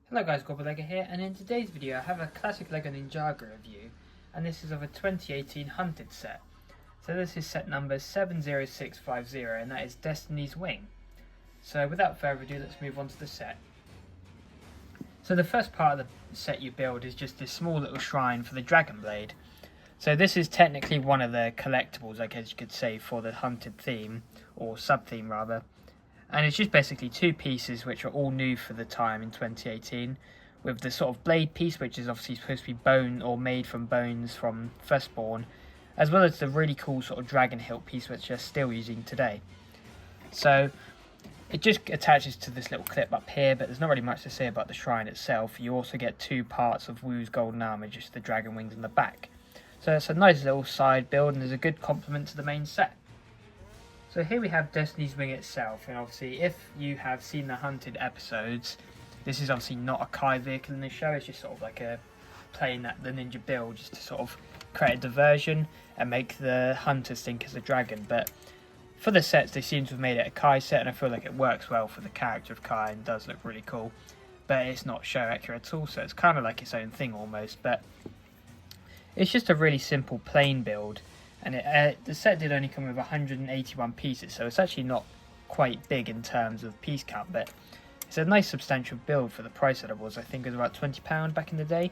Hello guys, GobbleLego here, and in today's video I have a classic LEGO Ninjago review, and this is of a 2018 Hunted set. So this is set number 70650, and that is Destiny's Wing. So without further ado, let's move on to the set. So the first part of the set you build is just this small little shrine for the Dragon Blade. So this is technically one of the collectibles, I guess you could say, for the Hunted theme, or sub-theme rather. And it's just basically two pieces which are all new for the time in 2018, with the sort of blade piece, which is obviously supposed to be bone or made from bones from Firstborn, as well as the really cool sort of dragon hilt piece which they're still using today. So it just attaches to this little clip up here, but there's not really much to say about the shrine itself. You also get two parts of Wu's golden armor, just the dragon wings on the back. So it's a nice little side build and is a good complement to the main set. So here we have Destiny's Wing itself, and obviously if you have seen the Hunted episodes, this is obviously not a Kai vehicle in the show, it's just sort of like a plane that the ninja build just to sort of create a diversion and make the hunters think it's a dragon. But for the sets they seem to have made it a Kai set, and I feel like it works well for the character of Kai and does look really cool. But it's not show accurate at all, so it's kind of like its own thing almost. But it's just a really simple plane build. And the set did only come with 181 pieces, so it's actually not quite big in terms of piece count, but it's a nice substantial build for the price that it was. I think it was about £20 back in the day.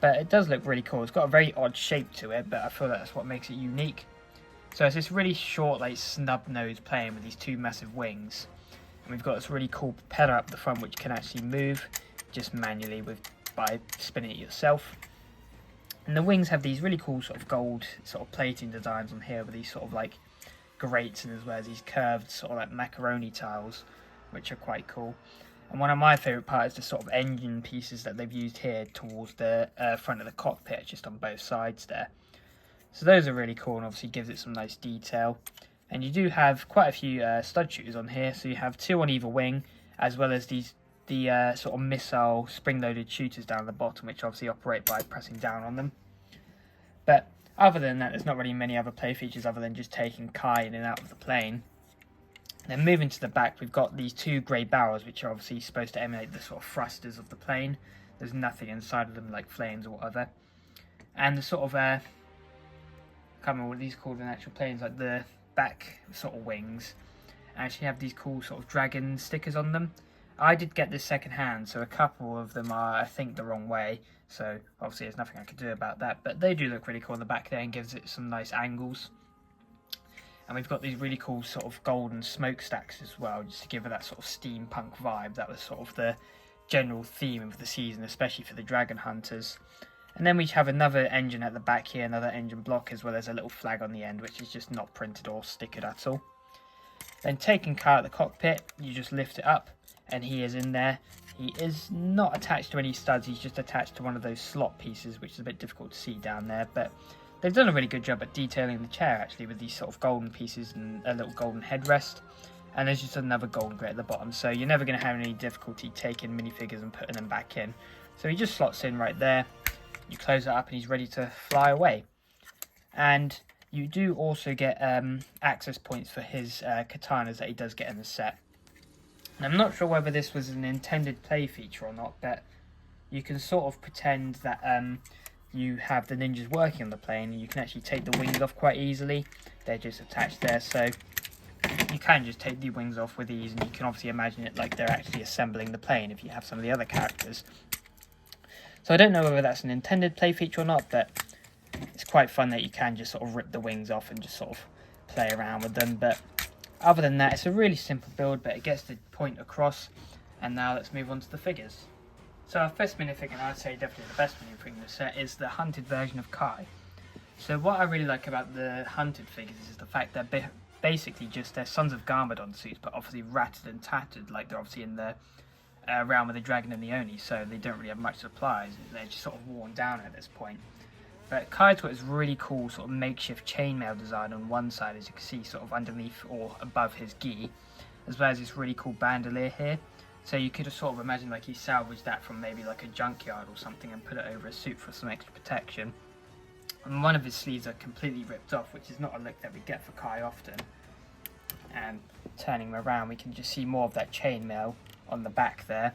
But it does look really cool. It's got a very odd shape to it, but I feel that's what makes it unique. So it's this really short, like snub-nosed plane with these two massive wings. And we've got this really cool propeller up the front which can actually move just manually by spinning it yourself. And the wings have these really cool sort of gold sort of plating designs on here with these sort of like grates, and as well as these curved sort of like macaroni tiles, which are quite cool. And one of my favourite parts is the sort of engine pieces that they've used here towards the front of the cockpit, just on both sides there. So those are really cool and obviously gives it some nice detail. And you do have quite a few stud shooters on here, so you have two on either wing, as well as the sort of missile spring-loaded shooters down the bottom, which obviously operate by pressing down on them. But other than that, there's not really many other play features other than just taking Kai in and out of the plane. Then moving to the back, we've got these two grey barrels, which are obviously supposed to emulate the sort of thrusters of the plane. There's nothing inside of them like flames or whatever. And the sort of, I can't remember what these are called in actual planes, like the back sort of wings, actually have these cool sort of dragon stickers on them. I did get this second hand, so a couple of them are, I think, the wrong way, so obviously there's nothing I could do about that, but they do look really cool on the back there and gives it some nice angles. And we've got these really cool sort of golden smokestacks as well, just to give it that sort of steampunk vibe. That was sort of the general theme of the season, especially for the dragon hunters. And then we have another engine at the back here, another engine block, as well as a little flag on the end, which is just not printed or stickered at all. Then taking Kai out of the cockpit, you just lift it up, and he is in there. He is not attached to any studs, he's just attached to one of those slot pieces, which is a bit difficult to see down there, but they've done a really good job at detailing the chair actually, with these sort of golden pieces and a little golden headrest. And there's just another golden grate at the bottom, so you're never going to have any difficulty taking minifigures and putting them back in. So he just slots in right there, you close it up and he's ready to fly away. And you do also get access points for his katanas that he does get in the set. And I'm not sure whether this was an intended play feature or not, but you can sort of pretend that you have the ninjas working on the plane, and you can actually take the wings off quite easily. They're just attached there, so you can just take the wings off with ease, and you can obviously imagine it like they're actually assembling the plane if you have some of the other characters. So I don't know whether that's an intended play feature or not, but it's quite fun that you can just sort of rip the wings off and just sort of play around with them. But other than that, it's a really simple build, but it gets the point across. And now let's move on to the figures. So our first minifigure, and I'd say definitely the best minifigure in the set, is the Hunted version of Kai. So what I really like about the Hunted figures is the fact that they're basically just they're Sons of Garmadon suits, but obviously ratted and tattered, like they're obviously in the realm of the Dragon and the Oni, so they don't really have much supplies. They're just sort of worn down at this point. But Kai's got this really cool sort of makeshift chainmail design on one side, as you can see, sort of underneath or above his gi, as well as this really cool bandolier here. So you could sort of imagine like he salvaged that from maybe like a junkyard or something and put it over a suit for some extra protection. And one of his sleeves are completely ripped off, which is not a look that we get for Kai often. And turning him around, we can just see more of that chainmail on the back there.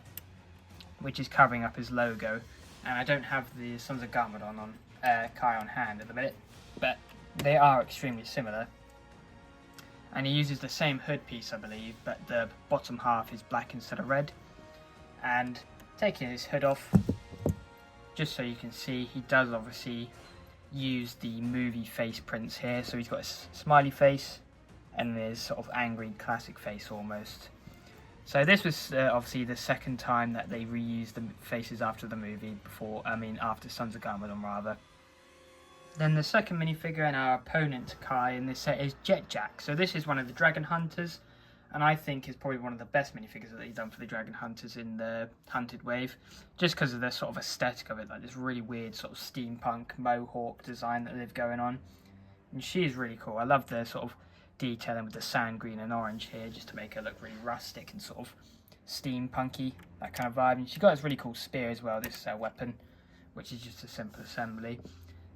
which is covering up his logo. And I don't have the Sons of Garmadon on Kai on hand at the minute, but they are extremely similar. And he uses the same hood piece, I believe, but the bottom half is black instead of red. And taking his hood off, just so you can see, he does obviously use the movie face prints here. So he's got a smiley face and his sort of angry classic face almost. So this was obviously the second time that they reused the faces after the movie, after Sons of Garmadon rather. Then the second minifigure and our opponent to Kai in this set is Jetjack. So this is one of the Dragon Hunters, and I think is probably one of the best minifigures that they've done for the Dragon Hunters in the Hunted wave, just because of the sort of aesthetic of it, like this really weird sort of steampunk mohawk design that they've going on. And she is really cool. I love the sort of detailing with the sand green and orange here, just to make her look really rustic and sort of steampunky, that kind of vibe. And she got this really cool spear as well. This is her weapon, which is just a simple assembly.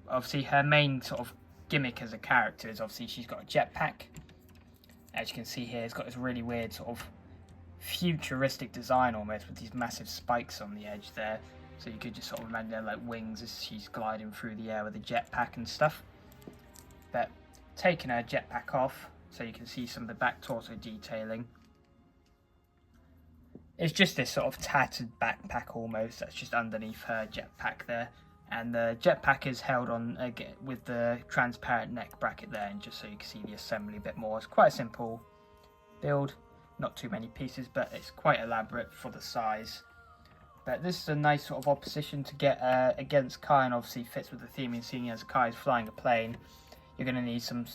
Obviously her main sort of gimmick as a character is obviously she's got a jetpack. As you can see here, it's got this really weird sort of futuristic design almost, with these massive spikes on the edge there. So you could just sort of imagine they're like wings as she's gliding through the air with a jetpack and stuff. But taking her jetpack off, so you can see some of the back torso detailing. It's just this sort of tattered backpack almost that's just underneath her jetpack there. And the jetpack is held on again with the transparent neck bracket there, and just so you can see the assembly a bit more. It's quite a simple build, not too many pieces, but it's quite elaborate for the size. But this is a nice sort of opposition to get against Kai, and obviously fits with the theme. And seeing as Kai is flying a plane, you're going to need some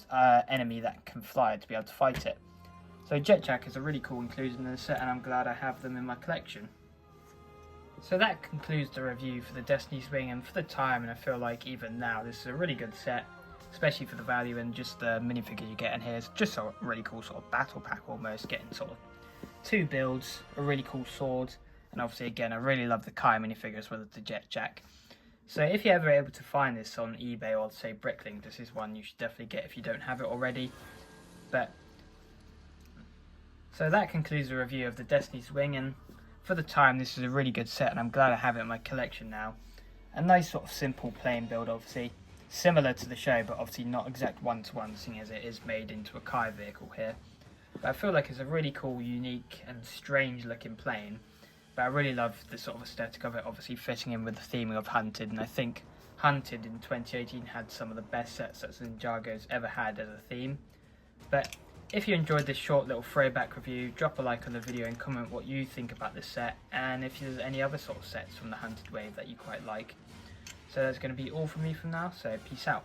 enemy that can fly to be able to fight it. So Jetjack is a really cool inclusion in the set, and I'm glad I have them in my collection. So that concludes the review for the Destiny's Wing, and for the time, and I feel like even now, this is a really good set, especially for the value and just the minifigure you get in here. It's just a really cool sort of battle pack almost, getting sort of 2 builds, a really cool sword, and obviously again, I really love the Kai minifigure as well as the Jetjack. So if you're ever able to find this on eBay or say Bricklink, this is one you should definitely get if you don't have it already. So that concludes the review of the Destiny's Wing, and for the time, this is a really good set, and I'm glad I have it in my collection now. A nice sort of simple plain build, obviously. Similar to the show, but obviously not exact one-to-one, seeing as it is made into a Kai vehicle here. But I feel like it's a really cool, unique, and strange-looking plane. But I really love the sort of aesthetic of it, obviously fitting in with the theming of Hunted. And I think Hunted in 2018 had some of the best sets that Ninjago's ever had as a theme. But if you enjoyed this short little throwback review, drop a like on the video and comment what you think about this set, and if there's any other sort of sets from the Hunted wave that you quite like. So that's going to be all from me from now, so peace out.